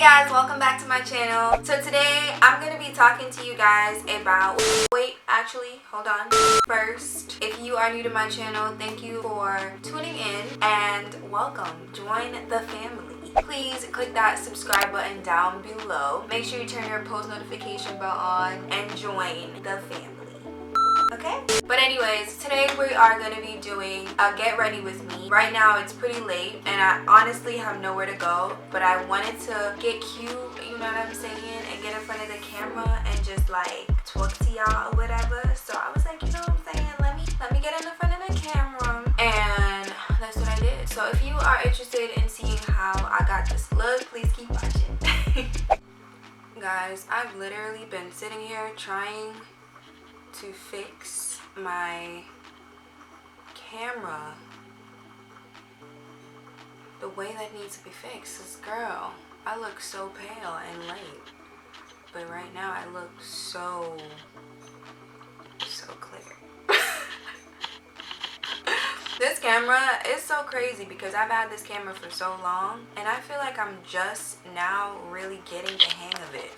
guys, welcome back to my channel. So today I'm gonna be talking to you guys about hold on. First, if you are new to my channel, thank you for tuning in and welcome. Join the family. Please click that subscribe button down below. Make sure you turn your post notification bell on and join the family. Okay? But anyways, today we are going to be doing a get ready with me. Right now it's pretty late and I honestly have nowhere to go, but I wanted to get cute, you know what I'm saying, and get in front of the camera and just like talk to y'all or whatever. So I was like, you know what I'm saying, let me get in the front of the camera, and that's what I did. So if you are interested in seeing how I got this look, please keep watching. Guys, I've literally been sitting here trying to fix my camera the way that needs to be fixed. Cause girl, I look so pale and late, but right now I look so clear. This camera is so crazy because I've had this camera for so long and I feel like I'm just now really getting the hang of it.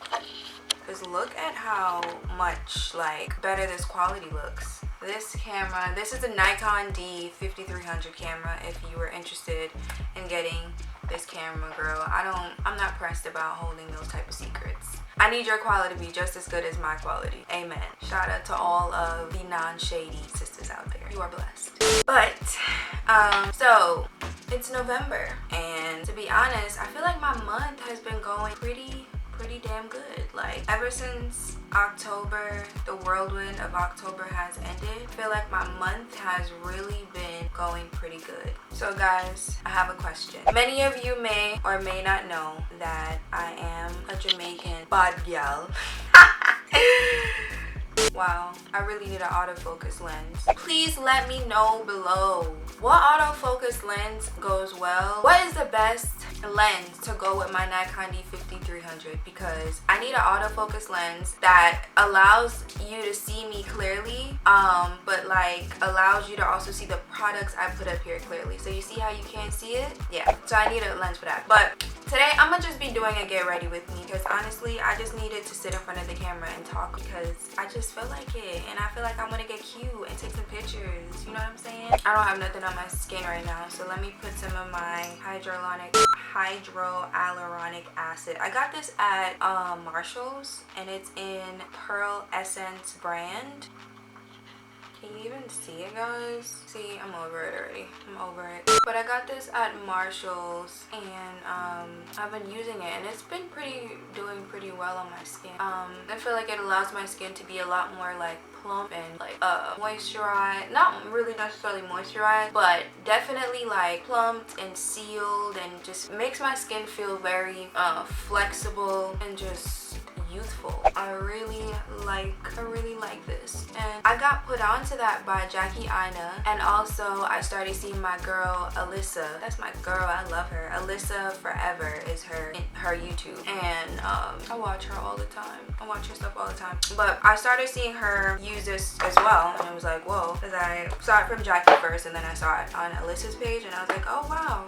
Because look at how much like better this quality looks. This camera, this is a Nikon D5300 camera. If you were interested in getting this camera, girl, I'm not pressed about holding those type of secrets. I need your quality to be just as good as my quality. Amen. Shout out to all of the non-shady sisters out there. You are blessed. But so it's November, and to be honest, I feel like my month has been going pretty damn good. Like ever since October, the whirlwind of October has ended, I feel like my month has really been going pretty good. So guys, I have a question. Many of you may or may not know that I am a Jamaican bod gal. Wow, I really need an autofocus lens. Please let me know below what autofocus lens goes well. What is the best lens to go with my Nikon D5300? Because I need an autofocus lens that allows you to see me clearly, but like allows you to also see the products I put up here clearly. So you see how you can't see it? Yeah, so I need a lens for that. But today I'm gonna just be doing a get ready with me because honestly I just needed to sit in front of the camera and talk because I just feel like it, and I feel like I want to get cute and take some pictures, you know what I'm saying? I don't have nothing on my skin right now, so let me put some of my hyaluronic acid. I got this at Marshall's and it's in Pearl Essence brand. Can you even see it, guys? See, I'm over it already. I'm over it. But I got this at Marshall's and I've been using it and it's been doing pretty well on my skin. I feel like it allows my skin to be a lot more like plump and like moisturized. Not really necessarily moisturized, but definitely like plumped and sealed, and just makes my skin feel very flexible and just youthful. I really like this, and I got put onto that by Jackie Ina, and also I started seeing my girl Alyssa. That's my girl, I love her. Alyssa Forever is her YouTube, and I watch her all the time. I watch her stuff all the time, but I started seeing her use this as well, and I was like, whoa, because I saw it from Jackie first and then I saw it on Alyssa's page, and I was like, oh wow,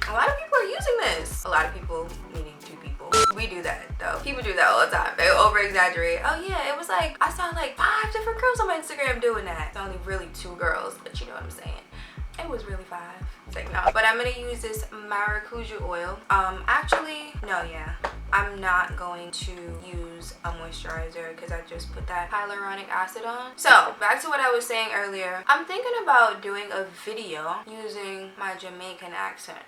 a lot of people are using this. A lot of people, meaning two people. We do that though. People do that all the time. They over exaggerate. Oh yeah, it was like I saw like 5 different girls on my Instagram doing that. It's only really 2 girls, but you know what I'm saying. It was really 5. It's like no. But I'm gonna use this maracuja oil. Actually, no, yeah. I'm not going to use a moisturizer because I just put that hyaluronic acid on. So back to what I was saying earlier. I'm thinking about doing a video using my Jamaican accent.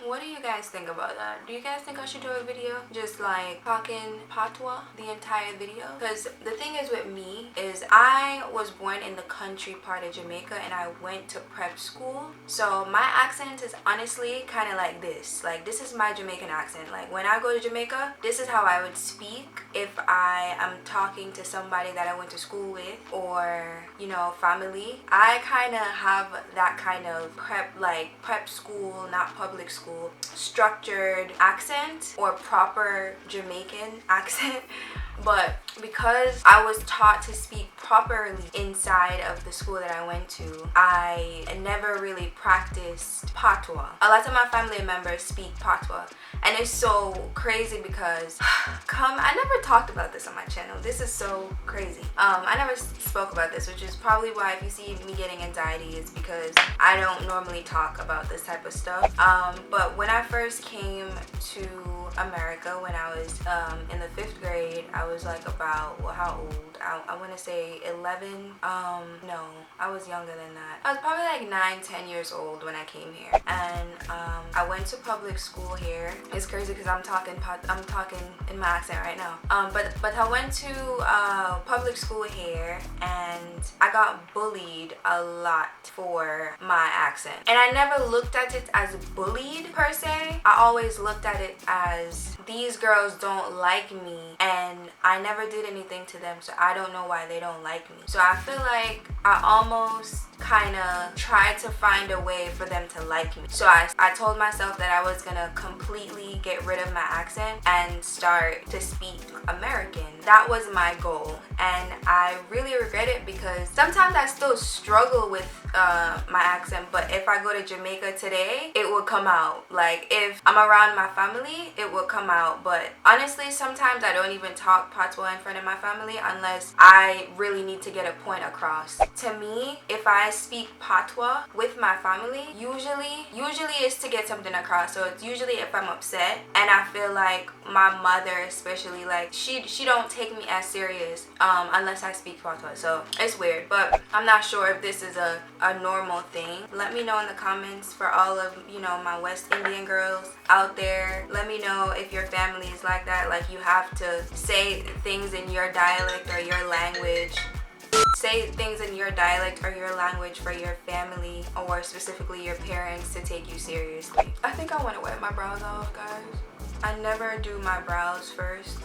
What do you guys think about that? Do you guys think I should do a video just like talking patois the entire video? Because the thing is with me is I was born in the country part of Jamaica and I went to prep school. So my accent is honestly kind of like this. Like this is my Jamaican accent. Like when I go to Jamaica, this is how I would speak if I am talking to somebody that I went to school with, or you know, family. I kind of have that kind of prep school, not public school, structured accent or proper Jamaican accent. But because I was taught to speak properly inside of the school that I went to, I never really practiced patois. A lot of my family members speak patois, and it's so crazy because I never talked about this on my channel. This is so crazy. I never spoke about this, which is probably why if you see me getting anxiety, it's because I don't normally talk about this type of stuff. But when I first came to America, when I was in the 5th grade, I was like about, well, how old? I want to say 11. No, I was younger than that. I was probably like 9-10 years old when I came here, and I went to public school here. It's crazy because I'm talking in my accent right now. But I went to public school here, and I got bullied a lot for my accent, and I never looked at it as bullied per se. I always looked at it as these girls don't like me, and I never did anything to them, so I don't know why they don't like me. So I feel like I almost kind of tried to find a way for them to like me. So I told myself that I was gonna completely get rid of my accent and start to speak American. That was my goal, and I really regret it because sometimes I still struggle with my accent, but if I go to Jamaica today, it will come out. Like if I'm around my family, it will come out. But honestly, sometimes I don't even talk patois in front of my family unless I really need to get a point across. To me, if I speak patois with my family, usually it's to get something across. So it's usually if I'm upset and I feel like my mother especially, like she don't take me as serious unless I speak patois. So it's weird, but I'm not sure if this is a normal thing. Let me know in the comments for all of, you know, my West Indian girls out there. Let me know if your family is like that, like you have to say things in your dialect or your language. Say things in your dialect or your language for your family or specifically your parents to take you seriously. I think I want to wipe my brows off, guys. I never do my brows first,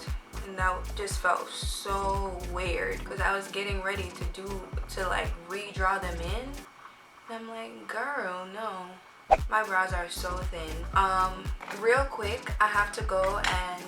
and that just felt so weird because I was getting ready to like redraw them in, and I'm like, girl, no. My brows are so thin. Real quick, I have to go and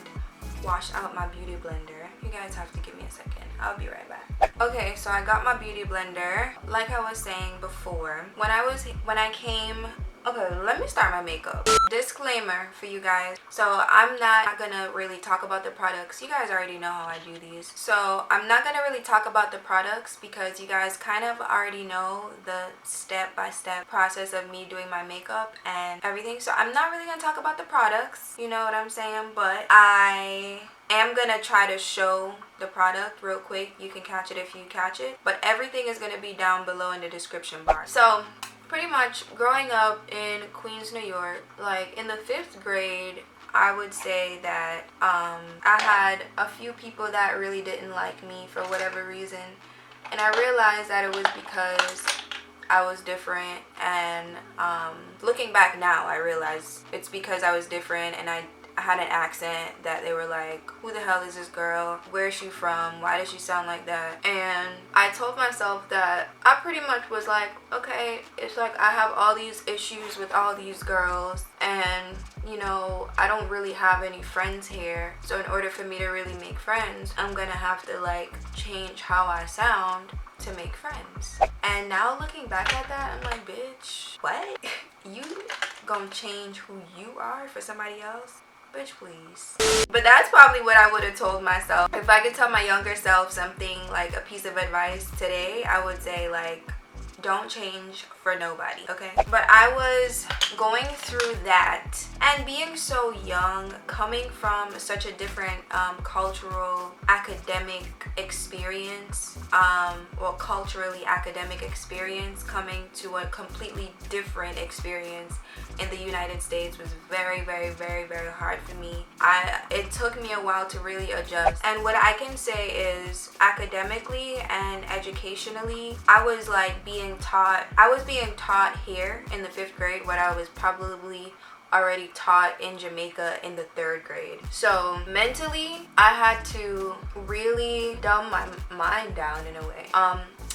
wash out my beauty blender. You guys have to give me a second. I'll be right back. Okay, so I got my beauty blender. Like I was saying before, when I came, okay, let me start my makeup. Disclaimer for you guys. So I'm not gonna really talk about the products. You guys already know how I do these. So I'm not gonna really talk about the products because you guys kind of already know the step-by-step process of me doing my makeup and everything. So I'm not really gonna talk about the products, you know what I'm saying? But I am gonna try to show the product real quick. You can catch it if you catch it, but everything is gonna be down below in the description bar. So pretty much growing up in Queens, New York, like in the 5th grade, I would say that I had a few people that really didn't like me for whatever reason, and I realized that it was because I was different, and looking back now, I realize it's because I was different and I had an accent that they were like, who the hell is this girl? Where is she from? Why does she sound like that? And I told myself that I pretty much was like, okay, it's like I have all these issues with all these girls, and you know, I don't really have any friends here. So in order for me to really make friends, I'm gonna have to like change how I sound to make friends. And now looking back at that, I'm like, bitch, what? You gonna change who you are for somebody else? Bitch, please. But that's probably what I would have told myself. If I could tell my younger self something, like a piece of advice today, I would say like, don't change for nobody, okay? But I was going through that, and being so young, coming from such a different cultural academic experience, well, culturally academic experience, coming to a completely different experience in the United States was very, very, very, very hard for me. It took me a while to really adjust. And what I can say is academically and educationally, I was being taught here in the 5th grade what I was probably already taught in Jamaica in the 3rd grade. So mentally, I had to really dumb my mind down in a way.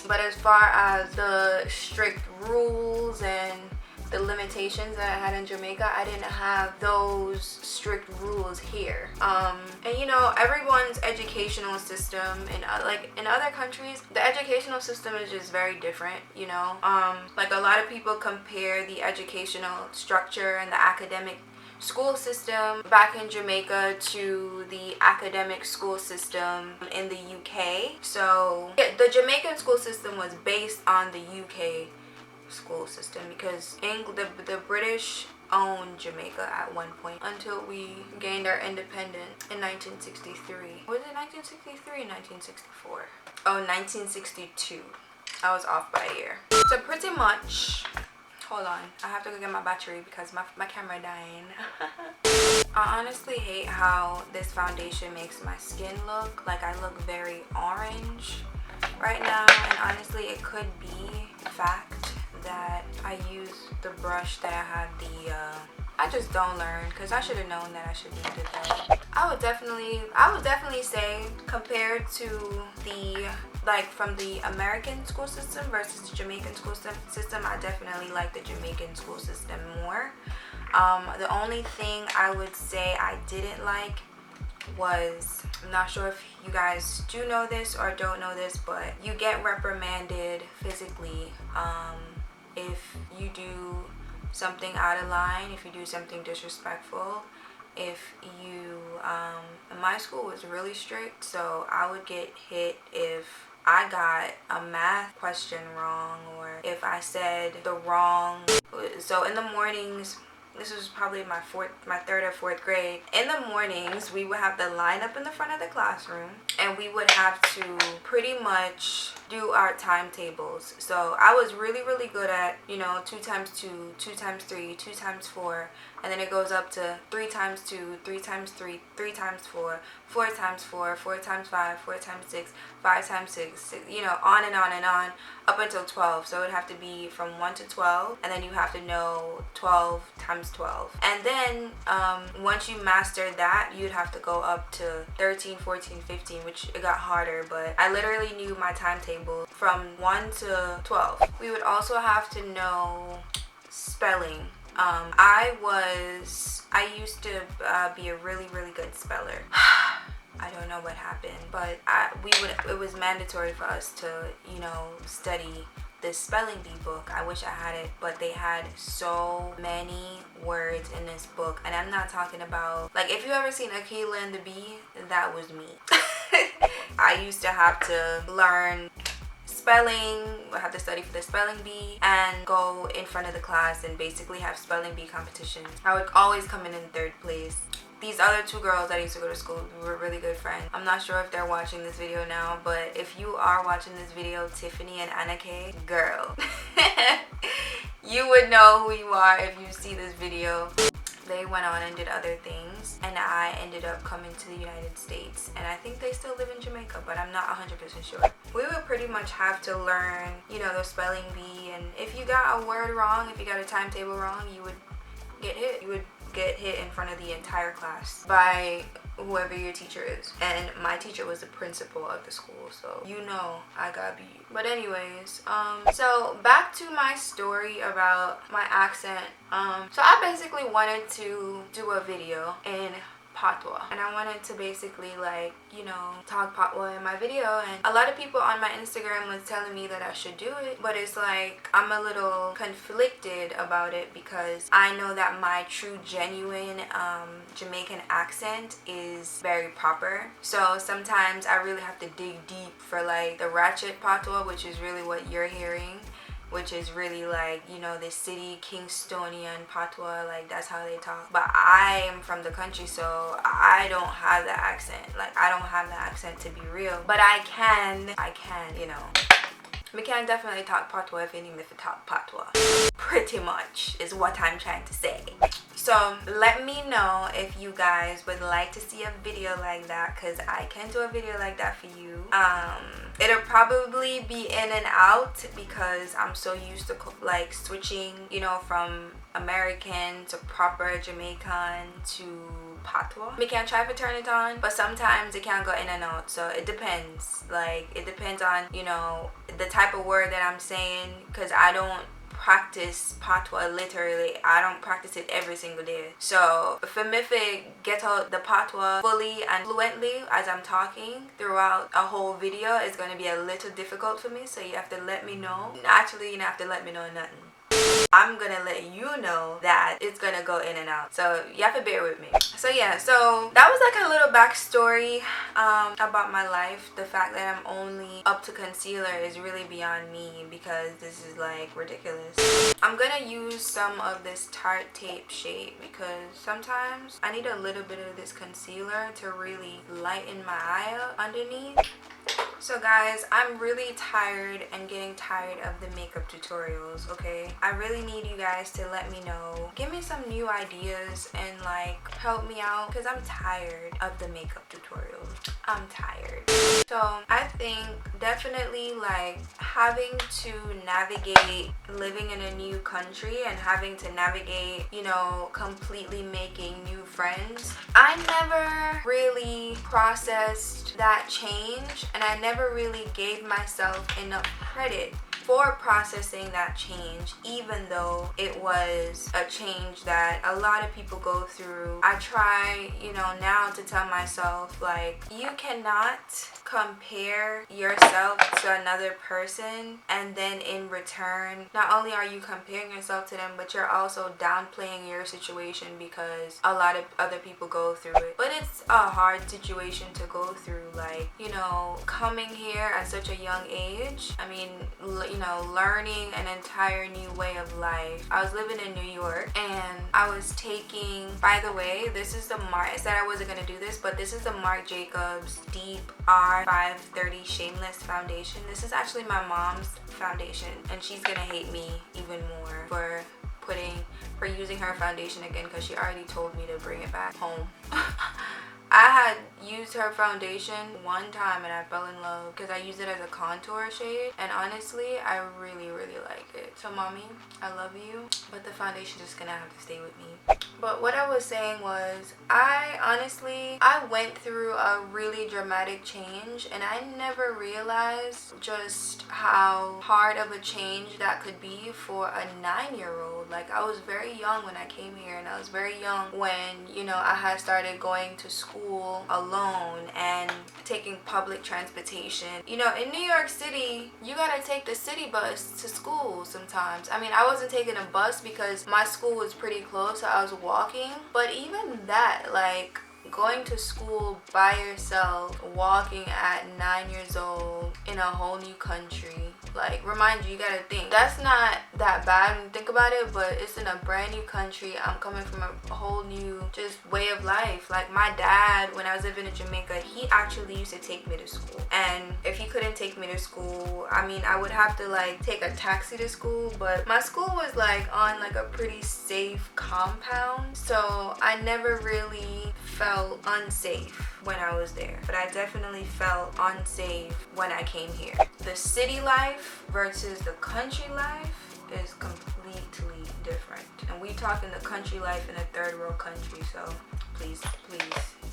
But as far as the strict rules and the limitations that I had in Jamaica, I didn't have those strict rules here. And you know, everyone's educational system in other countries, the educational system is just very different, you know. Like a lot of people compare the educational structure and the academic school system back in Jamaica to the academic school system in the UK. So yeah, the Jamaican school system was based on the UK school system because the British owned Jamaica at one point until we gained our independence in 1963. Was it 1963 or 1964? Oh, 1962. I was off by a year. So pretty much, hold on, I have to go get my battery because my camera dying. I honestly hate how this foundation makes my skin look like I look very orange right now, and honestly it could be the fact that I used the brush that I had I just don't learn, because I should have known that I should have did that. I would definitely say, compared to from the American school system versus the Jamaican school system, I definitely like the Jamaican school system more. The only thing I would say I didn't like was, I'm not sure if you guys do know this or don't know this, but you get reprimanded physically if you do something out of line, if you do something disrespectful. If you my school was really strict, so I would get hit if I got a math question wrong, or if I said the wrong. So in the mornings, this was probably my third or fourth grade. In the mornings, we would have to line up in the front of the classroom, and we would have to pretty much do our timetables. So I was really, really good at, you know, 2 times 2, 2 times 3, 2 times 4, and then it goes up to 3 times 2, 3 times 3, 3 times 4, 4 times 4, 4 times 5, 4 times 6, 5 times 6, you know, on and on and on up until 12. So it would have to be from 1 to 12, and then you have to know 12 times 12. And then once you mastered that, you'd have to go up to 13, 14, 15, which it got harder, but I literally knew my timetable from 1 to 12. We would also have to know spelling. I used to be a really, really good speller. I don't know what happened, but it was mandatory for us to, you know, study this spelling bee book. I wish I had it, but they had so many words in this book, and I'm not talking about, like, if you ever seen Akilah and the Bee, that was me. I used to have to learn spelling, I have to study for the spelling bee, and go in front of the class and basically have spelling bee competitions. I would always come in third place. These other 2 girls that I used to go to school with were really good friends. I'm not sure if they're watching this video now, but if you are watching this video, Tiffany and Anna K, girl, you would know who you are if you see this video. They went on and did other things, and I ended up coming to the United States, and I think they still live in Jamaica, but I'm not 100% sure. We would pretty much have to learn, you know, the spelling bee, and if you got a word wrong, if you got a timetable wrong, you would get hit. You would get hit in front of the entire class by whoever your teacher is, and my teacher was the principal of the school, so you know I got beat. But anyways, so back to my story about my accent. So I basically wanted to do a video in Patois, and I wanted to basically, like, you know, talk Patois in my video, and a lot of people on my Instagram was telling me that I should do it, but it's like I'm a little conflicted about it because I know that my true genuine Jamaican accent is very proper, so sometimes I really have to dig deep for like the ratchet Patois, which is really what you're hearing, which is really like, you know, the city Kingstonian Patois, like that's how they talk. But I am from the country, so I don't have the accent. Like, I don't have the accent to be real, but I can, you know, we can definitely talk Patois if any if we talk Patois. Pretty much is what I'm trying to say. So let me know if you guys would like to see a video like that, because I can do a video like that for you. It'll probably be in and out because I'm so used to like switching, you know, from American to proper Jamaican to Patois. We can try to turn it on, but sometimes it can go in and out, so it depends. Like, it depends on, you know, the type of word that I'm saying, because I don't practice patois literally. I don't practice it every single day. So for me to get out the patois fully and fluently as I'm talking throughout a whole video is going to be a little difficult for me. So you have to let me know. Actually, you don't have to let me know nothing. I'm gonna let you know that it's gonna go in and out, so you have to bear with me. So yeah, so that was like a little backstory about my life. The fact that I'm only up to concealer is really beyond me, because this is like ridiculous. I'm gonna use some of this Tarte Tape shade because sometimes I need a little bit of this concealer to really lighten my eye up underneath. So guys, I'm really tired and getting tired of the makeup tutorials, okay? I really need you guys to let me know. Give me some new ideas and like help me out, because I'm tired of the makeup tutorials. I'm tired. So I think definitely like having to navigate living in a new country and having to navigate, you know, completely making new friends. I never really processed that change, and I never really gave myself enough credit for processing that change, even though it was a change that a lot of people go through. I try, you know, now to tell myself like, you cannot compare yourself to another person and then in return, not only are you comparing yourself to them, but you're also downplaying your situation because a lot of other people go through it. But it's a hard situation to go through, like, you know, coming here at such a young age. I mean, you know, learning an entire new way of life. I was living in New York and I was taking, by the way, this is the Marc, I said I wasn't gonna do this, but this is the Marc Jacobs Deep R530 Shameless Foundation. This is actually my mom's foundation, and she's gonna hate me even more for using her foundation again, because she already told me to bring it back home. I had used her foundation one time and I fell in love because I used it as a contour shade, and honestly I really like it. So mommy, I love you, but the foundation is gonna have to stay with me. But what I was saying was, I went through a really dramatic change, and I never realized just how hard of a change that could be for a 9-year-old. Like, I was very young when I came here, and I was very young when, you know, I had started going to school alone and taking public transportation. You know, in New York City, you gotta take the city bus to school sometimes. I mean, I wasn't taking a bus because my school was pretty close, so I was walking. But even that, like, going to school by yourself, walking at 9 years old in a whole new country, like, remind you, you gotta think, that's not that bad when you think about it, but it's in a brand new country. I'm coming from a whole new just way of life. Like, my dad, when I was living in Jamaica, he actually used to take me to school, and if he couldn't take me to school, I mean, I would have to like take a taxi to school. But my school was like on like a pretty safe compound, so I never really felt unsafe when I was there, but I definitely felt unsafe when I came here. The city life versus the country life is completely different, and we talking the country life in a third world country, so please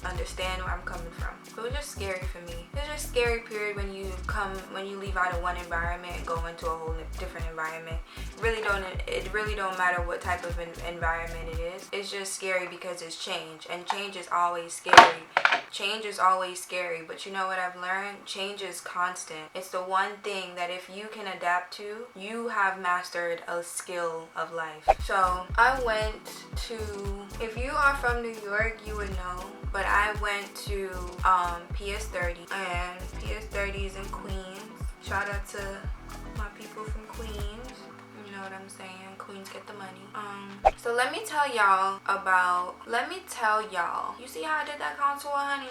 understand where I'm coming from. It was just scary for me. It's just a scary period when you leave out of one environment and go into a whole different environment. It really don't matter what type of environment it is. It's just scary because it's change, and change is always scary. Change is always scary, but you know what I've learned? Change is constant. It's the one thing that if you can adapt to, you have mastered a skill of life. So I went to, if you are from New York, you would know, but I went to PS30, and PS30 is in Queens. Shout out to my people from Queens. You know what I'm saying? Queens get the money. So let me tell y'all, you see how I did that contour, honey?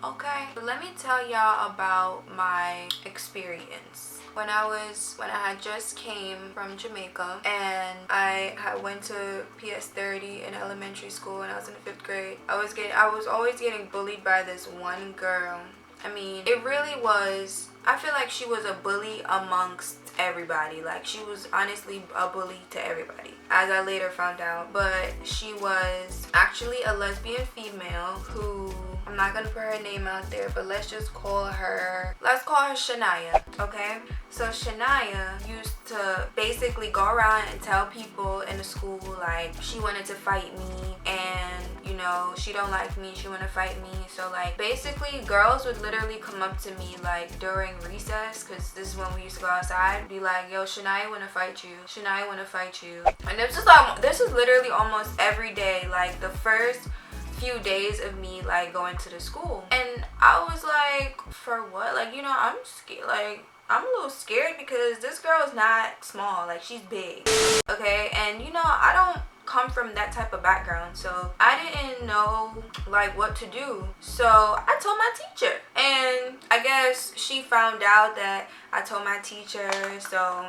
Okay. So let me tell y'all about my experience. When I had just came from Jamaica, and I went to PS30 in elementary school when I was in the 5th grade. I was always getting bullied by this one girl. I mean, it really was, I feel like she was a bully amongst everybody. Like, she was honestly a bully to everybody, as I later found out. But she was actually a lesbian female who I'm not gonna put her name out there, but let's call her Shania, okay? So Shania used to basically go around and tell people in the school like she wanted to fight me, and you know, she don't like me, she wanna fight me. So like basically girls would literally come up to me like during recess, because this is when we used to go outside, be like, yo, Shania wanna fight you, Shania wanna fight you. And this is literally almost every day, like the first few days of me like going to the school. And I was like, for what? Like, you know, I'm scared. Like, I'm a little scared because this girl is not small, like she's big, okay? And you know, I don't come from that type of background, so I didn't know like what to do. So I told my teacher, and I guess she found out that I told my teacher, so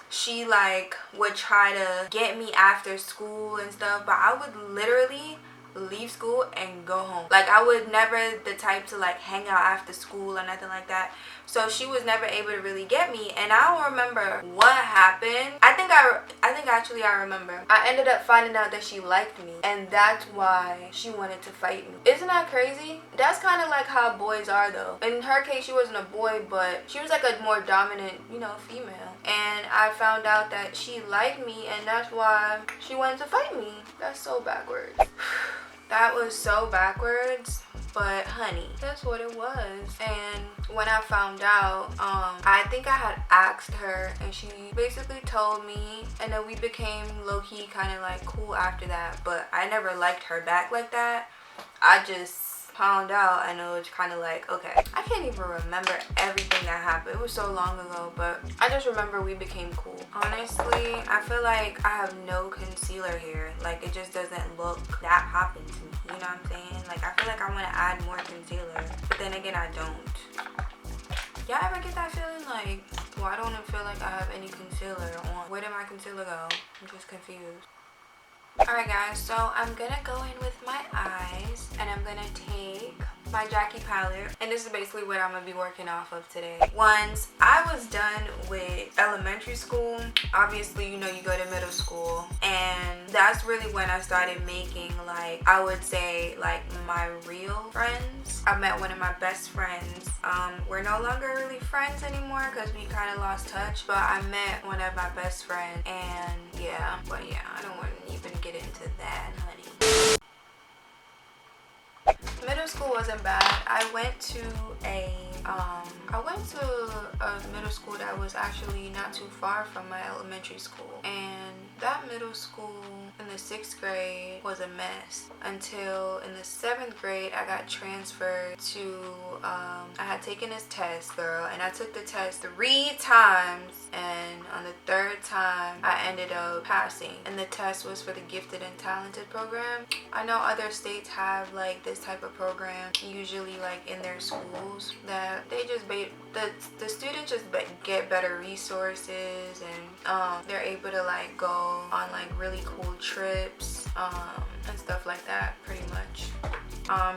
she like would try to get me after school and stuff, but I would literally leave school and go home. Like I would never the type to like hang out after school or nothing like that. So she was never able to really get me, and I don't remember what happened. I think actually I remember. I ended up finding out that she liked me, and that's why she wanted to fight me. Isn't that crazy? That's kind of like how boys are though. In her case, she wasn't a boy, but she was like a more dominant, you know, female. And I found out that she liked me, and that's why she wanted to fight me. That's so backwards. That was so backwards, but honey, that's what it was. And when I found out, I think I had asked her, and she basically told me, and then we became low-key kind of like cool after that, but I never liked her back like that. I just found out, and it was kind of like, okay, I can't even remember everything that happened. It was so long ago, but I just remember we became cool. Honestly, I feel like I have no concealer here. Like it just doesn't look that popping to me, you know what I'm saying? Like I feel like I want to add more concealer, but then again, I don't. Y'all ever get that feeling like, well, I don't feel like I have any concealer on? Where did my concealer go? I'm just confused. Alright guys, so I'm gonna go in with my eyes, and I'm gonna take my Jackie palette, and this is basically what I'm gonna be working off of today. Once I was done with elementary school, obviously, you know, you go to middle school, and that's really when I started making, like, I would say, like, my real friends. I met one of my best friends. We're no longer really friends anymore because we kind of lost touch, but I met one of my best friends, and yeah, but yeah, I don't want to even get into that, honey. Middle school wasn't bad. I went to a middle school that was actually not too far from my elementary school, and that middle school in the 6th grade was a mess until in the 7th grade I got transferred to I had taken this test, girl, and I took the test 3 times, and on the 3rd time I ended up passing, and the test was for the gifted and talented program. I know other states have like this type of program, usually like in their schools, that they just the students just get better resources, and they're able to like go on like really cool trips and stuff like that, pretty much.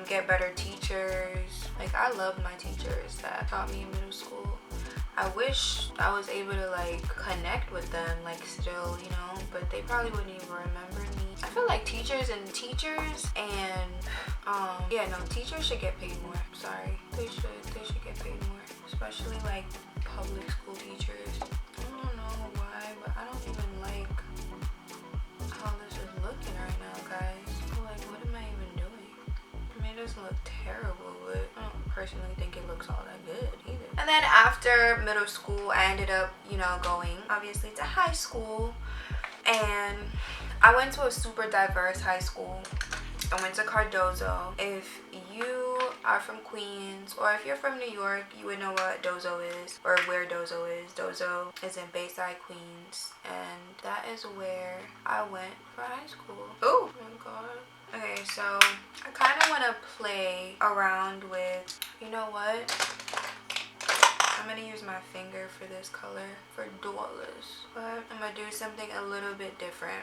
Get better teachers. Like I loved my teachers that taught me in middle school. I wish I was able to like connect with them like still, you know, but they probably wouldn't even remember me. I feel like teachers and yeah, no, teachers should get paid more. Sorry, they should get paid more, especially like public school teachers. I don't know why, but I don't even like how this is looking right now, guys. Like, what am I even doing? I mean, it doesn't look terrible, but I don't personally think it looks all that good either. And then after middle school, I ended up, you know, going obviously to high school, and I went to a super diverse high school. I went to Cardozo. If you are from Queens, or if you're from New York, you would know what Dozo is, or where Dozo is. Dozo is in Bayside, Queens, and that is where I went for high school. Oh my god. Okay, so I kind of want to play around with, you know what? I'm going to use my finger for this color, for dollars. But I'm going to do something a little bit different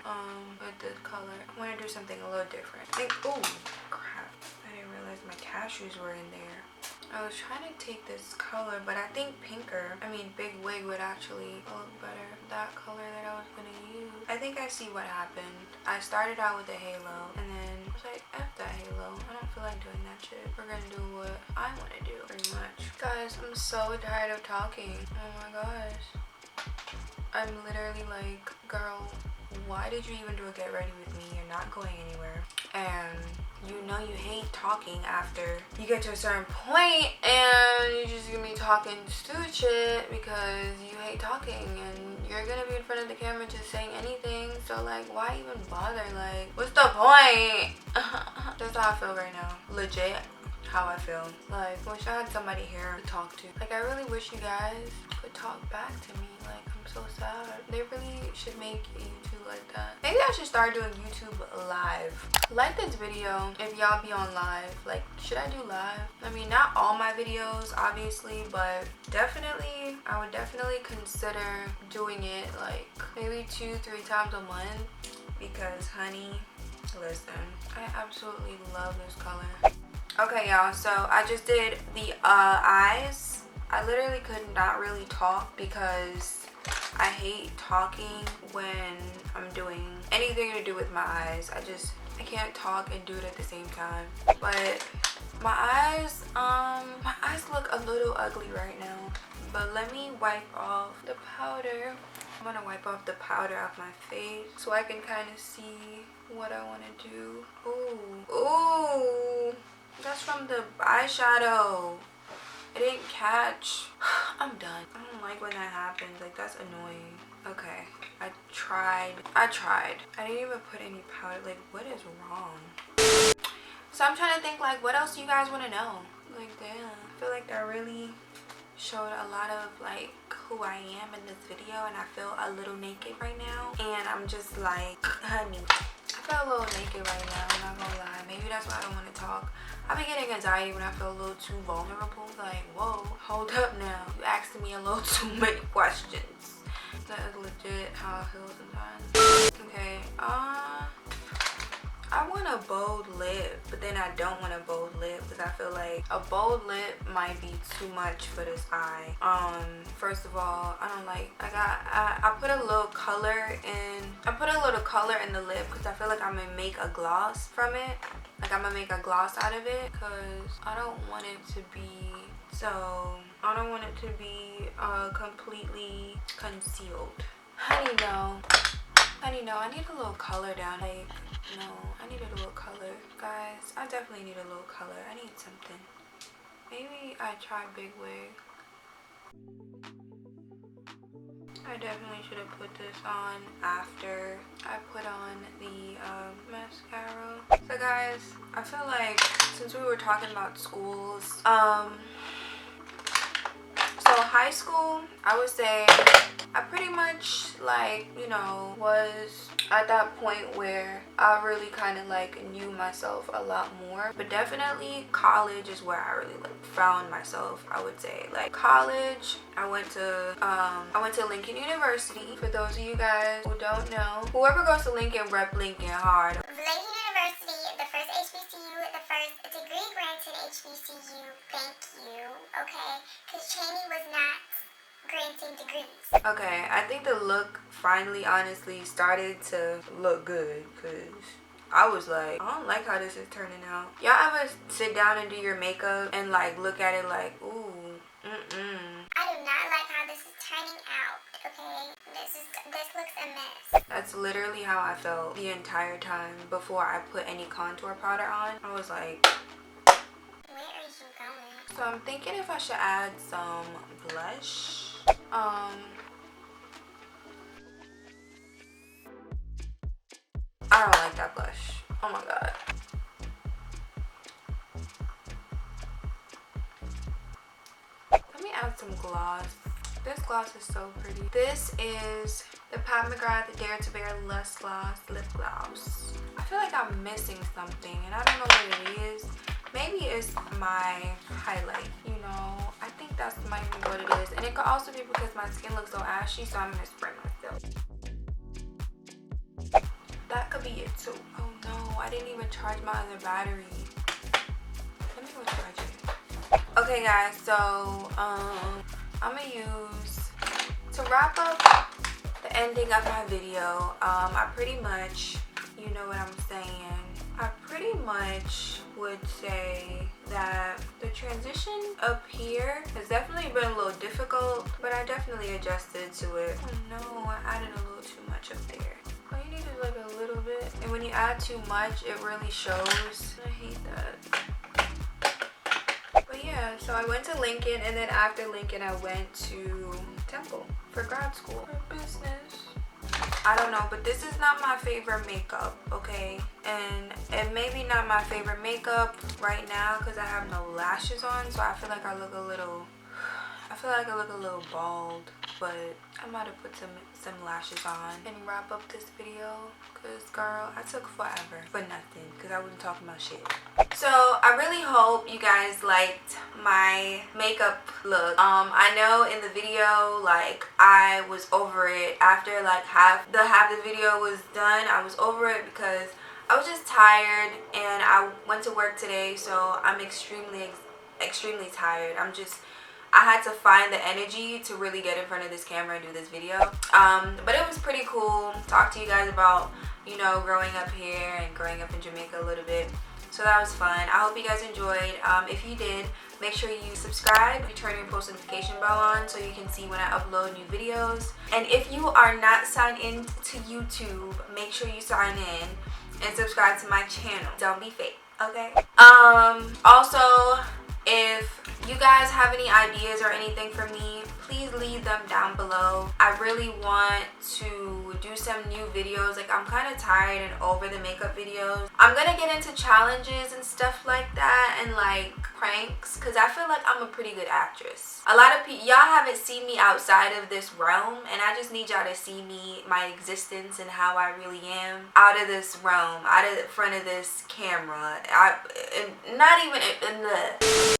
with this color. I want to do something a little different. Oh, crap. I didn't realize my cashews were in there. I was trying to take this color, but I think Big Wig would actually look better. That color that I was going to use. I think I see what happened. I started out with a halo and then I was like, F that halo. I don't feel like doing that shit. We're gonna do what I want to do, pretty much. Guys, I'm so tired of talking. Oh my gosh. I'm literally like, girl, why did you even do a get ready with me? You're not going anywhere. And you know you hate talking after you get to a certain point and you're just gonna be talking stupid shit because you hate talking and you're gonna be in front of the camera just saying anything. So like, why even bother? Like, what's the point? That's how I feel right now. Legit how I feel. Like, wish I had somebody here to talk to. Like, I really wish you guys could talk back to me. Like, I'm so sad. They really should make YouTube like that. Maybe I should start doing YouTube live. Like this video if y'all be on live. Like, should I do live? I mean, not all my videos obviously, but definitely I would definitely consider doing it like maybe 2-3 times a month because honey, listen, I absolutely love this color. Okay y'all, so I just did the eyes. I literally could not really talk because I hate talking when I'm doing anything to do with my eyes. I can't talk and do it at the same time. But my eyes look a little ugly right now. But let me wipe off the powder. I'm gonna wipe off the powder off my face so I can kind of see what I want to do. Ooh, ooh, that's from the eyeshadow. I didn't catch. I'm done. I don't like when that happens. Like, that's annoying. Okay, I tried. I didn't even put any powder. Like, what is wrong? So I'm trying to think, like, what else do you guys want to know? Like, damn. I feel like I really showed a lot of, like, who I am in this video, and I feel a little naked right now. And I'm just like, honey, I feel a little naked right now. I'm not gonna lie. Maybe that's why I don't want to talk. I be getting anxiety when I feel a little too vulnerable. Like, whoa, hold up now. You asking me a little too many questions. That is legit how I feel sometimes. Okay, I want a bold lip, but then I don't want a bold lip because I feel like a bold lip might be too much for this eye. First of all, I don't like, I put a little color in the lip because I feel like I'm gonna make a gloss from it. Like, I'm gonna make a gloss out of it because I don't want it to be completely concealed. Honey, no, I need a little color down. Like, no, I need a little color. Guys, I definitely need a little color. I need something. Maybe I try big wig. I definitely should have put this on after I put on the mascara. So guys, I feel like since we were talking about schools, so high school, I would say I pretty much, like, you know, was at that point where I really kind of like knew myself a lot more. But definitely college is where I really like found myself, I would say. Like, college, I went to Lincoln University. For those of you guys who don't know, whoever goes to Lincoln, rep Lincoln hard. Lincoln University, the first HBCU, the first degree granted HBCU. Thank you, okay? Because Cheney was not granting degrees. Okay, I think the look finally honestly started to look good because I was like, I don't like how this is turning out. Y'all ever sit down and do your makeup and like look at it like, ooh, I do not like how this is turning out, okay? This looks a mess. That's literally how I felt the entire time before I put any contour powder on. I was like, where are you going? So I'm thinking if I should add some blush. I don't like that blush. Oh my god. Let me add some gloss. This gloss is so pretty. This is the Pat McGrath Dare to Bare Less Gloss Lip Gloss. I feel like I'm missing something and I don't know what it is. Maybe it's my highlight, you know. I think that's might be what it is. And it could also be because my skin looks so ashy, so I'm gonna spray myself. That could be it too. Oh no, I didn't even charge my other battery. Let me go charge it. Okay guys, so I'm gonna use, to wrap up the ending of my video. I pretty much, you know what I'm saying, I pretty much would say that the transition up here has definitely been a little difficult, but I definitely adjusted to it. Oh no, I added a little too much up there. All you need is like a little bit, and when you add too much, it really shows. I hate that. But yeah, so I went to Lincoln, and then after Lincoln I went to Temple for grad school for business. I don't know, but this is not my favorite makeup, okay? And it may be not my favorite makeup right now because I have no lashes on, so I feel like I look a little bald, but I might have put some lashes on and wrap up this video because girl, I took forever for nothing because I wasn't talking about shit. So I really hope you guys liked my makeup look. I know in the video, like, I was over it after like half the video was done. I was over it because I was just tired and I went to work today, so I'm extremely tired. I had to find the energy to really get in front of this camera and do this video. But it was pretty cool. Talk to you guys about, you know, growing up here and growing up in Jamaica a little bit. So that was fun. I hope you guys enjoyed. If you did, make sure you subscribe. You turn your post notification bell on so you can see when I upload new videos. And if you are not signed in to YouTube, make sure you sign in and subscribe to my channel. Don't be fake, okay? Also, if you guys have any ideas or anything for me, please leave them down below. I really want to do some new videos. Like, I'm kind of tired and over the makeup videos. I'm gonna get into challenges and stuff like that, and like pranks, because I feel like I'm a pretty good actress. A lot of people, y'all haven't seen me outside of this realm, and I just need y'all to see me, my existence, and how I really am out of this realm, out of the front of this camera.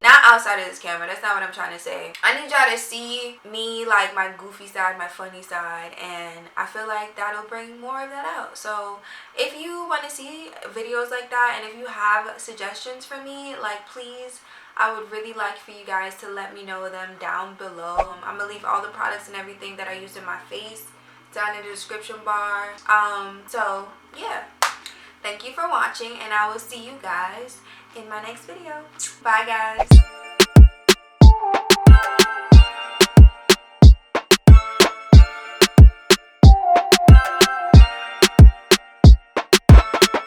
Not outside of this camera. That's not what I'm trying to say. I need y'all to see me, like my goofy side, my funny side, and I feel like that'll bring more of that out. So if you want to see videos like that, and if you have suggestions for me, like, please, I would really like for you guys to let me know them down below. I'm gonna leave all the products and everything that I used in my face down in the description bar. So yeah, thank you for watching, and I will see you guys in my next video. Bye guys.